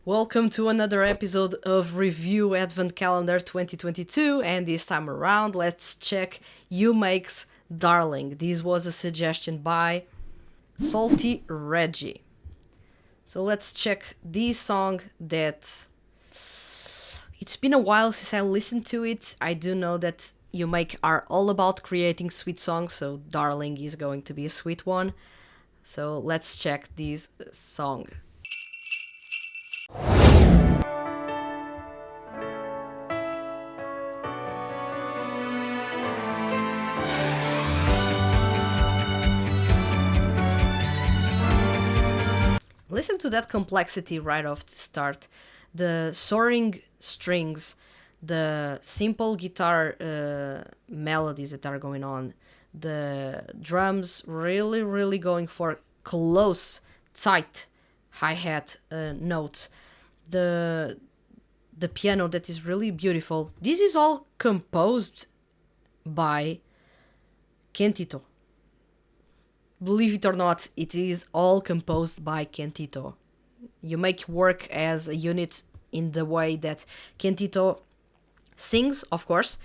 Welcome to another episode of Review Advent Calendar 2022, and this time around let's check UMake's Darling. This was a suggestion by saltyreggie. So let's check this song that it's been a while since I listened to it. I do know that UMake are all about creating sweet songs, so Darling is going to be a sweet one. So let's check this song. Listen to that complexity right off the start. The soaring strings, the simple guitar melodies that are going on, the drums really going for close, tight hi-hat notes, the piano that is really beautiful. This is all composed by Kentito. Believe it or not, it is all composed by Kentito. UMake work as a unit in the way that Kentito sings, of course,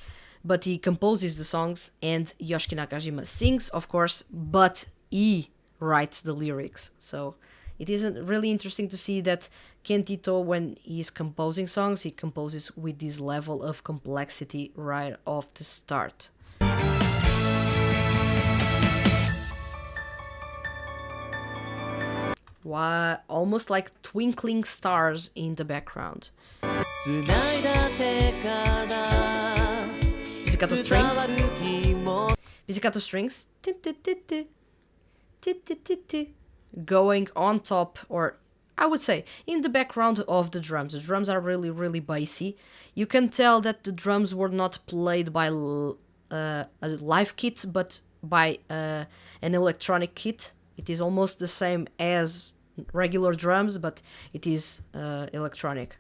but he composes the songs, and Yoshiki Nakajima sings, of course, but he writes the lyrics. So it is really interesting to see that Kentito, when he's composing songs, he composes with this level of complexity right off the start. Almost like twinkling stars in the background. Pizzicato strings. Pizzicato strings. Going on top, or I would say in the background of the drums. The drums are really bassy. You can tell that the drums were not played by a live kit, but by an electronic kit. It is almost the same as regular drums, but it is electronic.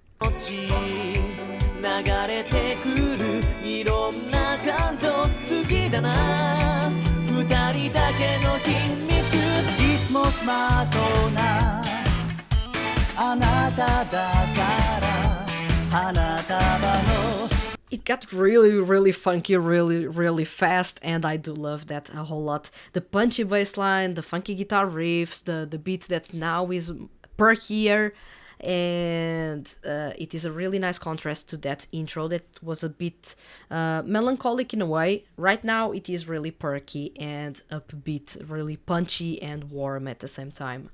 It got really funky, really fast, and I do love that a whole lot. The punchy bass line, the funky guitar riffs, the beat that now is perkier, and it is a really nice contrast to that intro that was a bit melancholic in a way. Right now it is really perky and upbeat, really punchy and warm at the same time.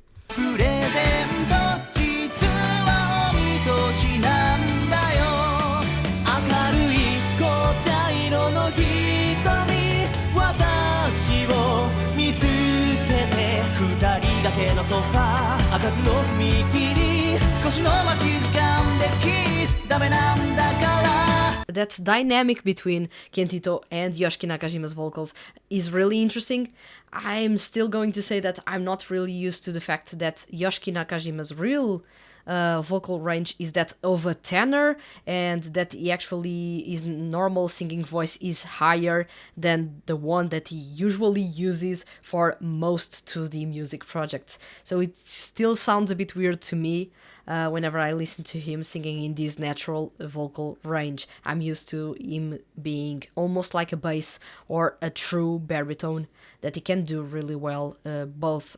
That dynamic between Kentito and Yoshiki Nakajima's vocals is really interesting. I'm still going to say that I'm not really used to the fact that Yoshiki Nakajima's real vocal range is that of a tenor, and that he actually, his normal singing voice is higher than the one that he usually uses for most 2D music projects. So it still sounds a bit weird to me whenever I listen to him singing in this natural vocal range. I'm used to him being almost like a bass or a true baritone that he can do really well, both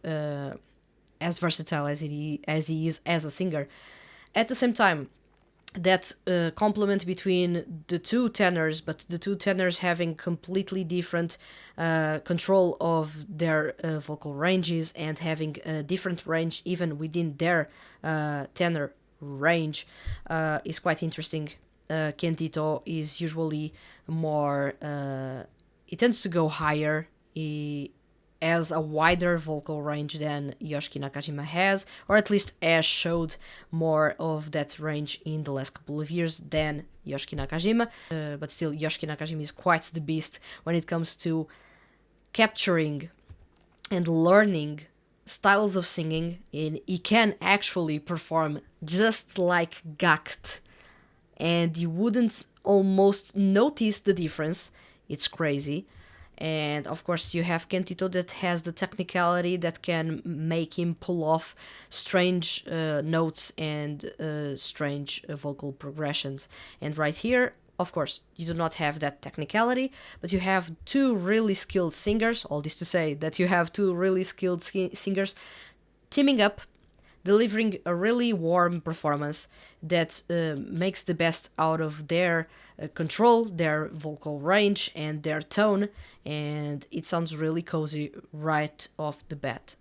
as versatile as he is as a singer. At the same time, that complement between the two tenors, but the two tenors having completely different control of their vocal ranges and having a different range even within their tenor range is quite interesting. Kentito is usually more, he tends to go higher. He has a wider vocal range than Yoshiki Nakajima has, or at least has showed more of that range in the last couple of years than Yoshiki Nakajima. But still, Yoshiki Nakajima is quite the beast when it comes to capturing and learning styles of singing, and he can actually perform just like Gakt, and you wouldn't almost notice the difference. It's crazy. And of course you have Kentito that has the technicality that can make him pull off strange notes and strange vocal progressions. And right here, of course, you do not have that technicality, but you have two really skilled singers, all this to say that you have two really skilled singers teaming up, delivering a really warm performance that makes the best out of their control, their vocal range, and their tone, and it sounds really cozy right off the bat.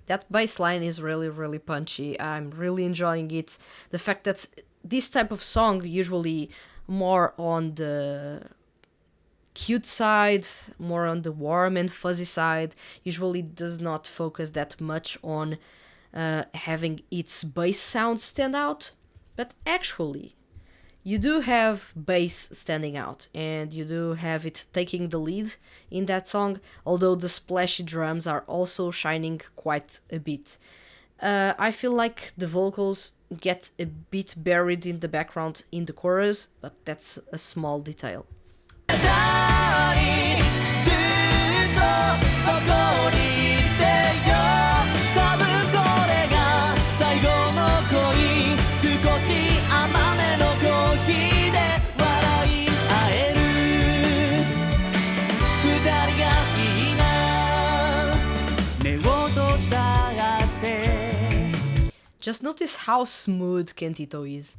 That bass line is really punchy. I'm really enjoying it. The fact that this type of song, usually more on the cute side, more on the warm and fuzzy side, usually does not focus that much on having its bass sound stand out. But actually, you do have bass standing out, and you do have it taking the lead in that song, although the splashy drums are also shining quite a bit. I feel like the vocals get a bit buried in the background in the chorus, but that's a small detail. Just notice how smooth Kentito is.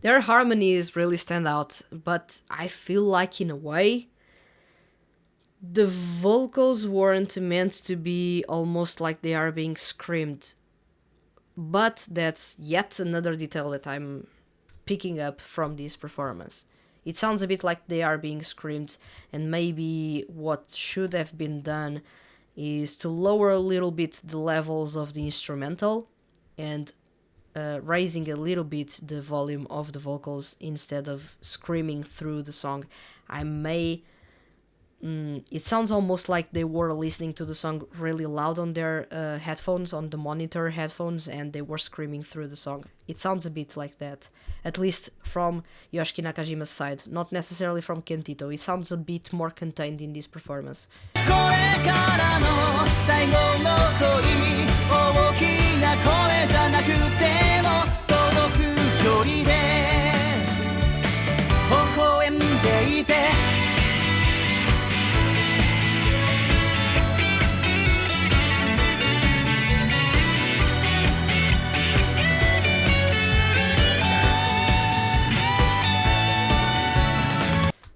Their harmonies really stand out, but I feel like in a way the vocals weren't meant to be almost like they are being screamed. But that's yet another detail that I'm picking up from this performance. It sounds a bit like they are being screamed, and maybe what should have been done is to lower a little bit the levels of the instrumental and raising a little bit the volume of the vocals instead of screaming through the song. It sounds almost like they were listening to the song really loud on their headphones, on the monitor headphones, and they were screaming through the song. It sounds a bit like that, at least from Yoshiki Nakajima's side, not necessarily from Kentito. It sounds a bit more contained in this performance.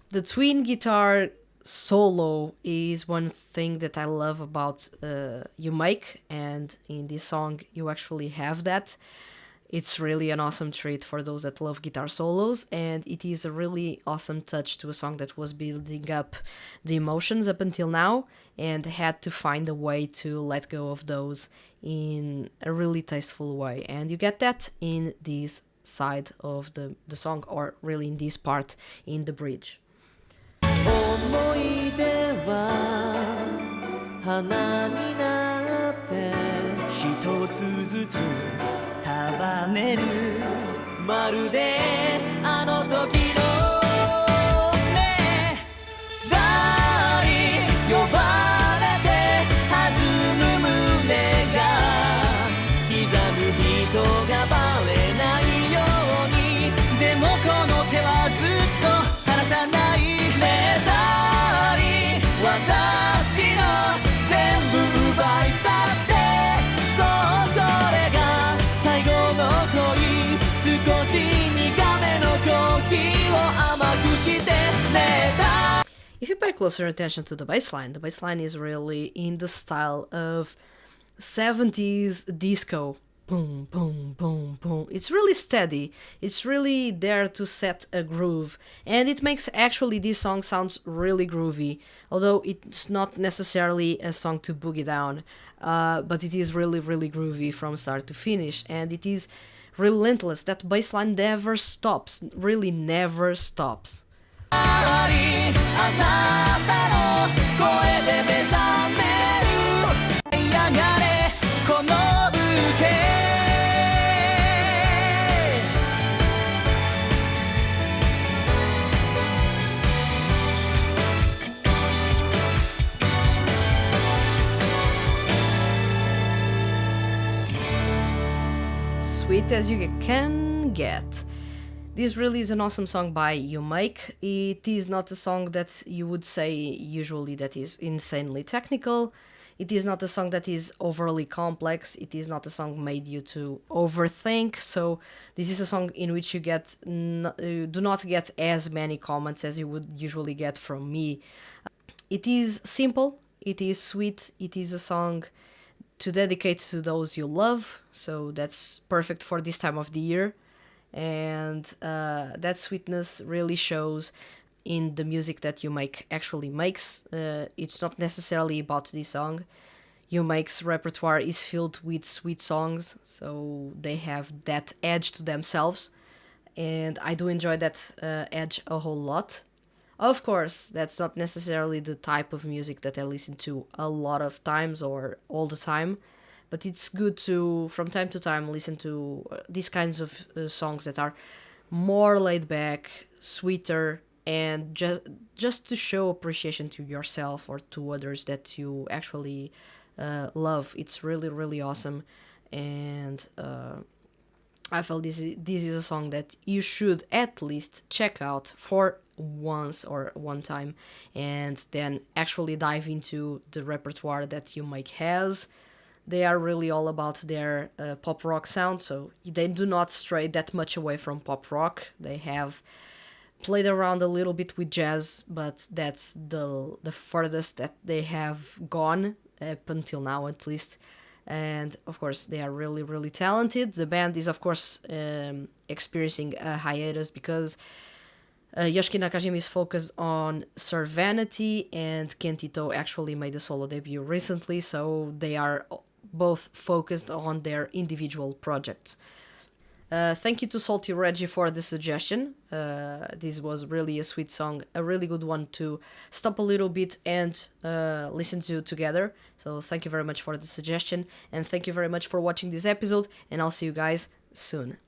The twin guitar solo is one thing that I love about UMake, and in this song you actually have that. It's really an awesome treat for those that love guitar solos, and it is a really awesome touch to a song that was building up the emotions up until now and had to find a way to let go of those in a really tasteful way. And you get that in this side of the song, or really in this part in the bridge. 思い出は花になって一つずつ束ねるまるであの時のねだり呼ばれて弾む胸が刻む人がバレないようにでもこの手 pay closer attention to the bass line. The bass line is really in the style of 70s disco. Boom, boom, boom, boom. It's really steady. It's really there to set a groove. And it makes actually this song sounds really groovy. Although it's not necessarily a song to boogie down. But it is really, really groovy from start to finish. And it is relentless. That bass line never stops. Really never stops. あなたの声で目覚めるやがれこのブケ Sweet as you can get. This really is an awesome song by UMake. It is not a song that you would say usually that is insanely technical. It is not a song that is overly complex. It is not a song made you to overthink. So this is a song in which you do not get as many comments as you would usually get from me. It is simple. It is sweet. It is a song to dedicate to those you love. So that's perfect for this time of the year. And that sweetness really shows in the music that UMake actually makes. It's not necessarily about this song. UMake's repertoire is filled with sweet songs, so they have that edge to themselves, and I do enjoy that edge a whole lot. Of course, that's not necessarily the type of music that I listen to a lot of times or all the time, but it's good to, from time to time, listen to these kinds of songs that are more laid back, sweeter, and just to show appreciation to yourself or to others that you actually love. It's really, really awesome, and I felt this is a song that you should at least check out for once or one time, and then actually dive into the repertoire that UMake has. They are really all about their pop rock sound, so they do not stray that much away from pop rock. They have played around a little bit with jazz, but that's the furthest that they have gone up until now, at least. And of course, they are really, really talented. The band is, of course, experiencing a hiatus because Yoshiki Nakajima is focused on Sir Vanity, and Kentito actually made a solo debut recently, so they are both focused on their individual projects. Thank you to saltyreggie for the suggestion. This was really a sweet song, a really good one to stop a little bit and listen to together. So thank you very much for the suggestion, and thank you very much for watching this episode, and I'll see you guys soon.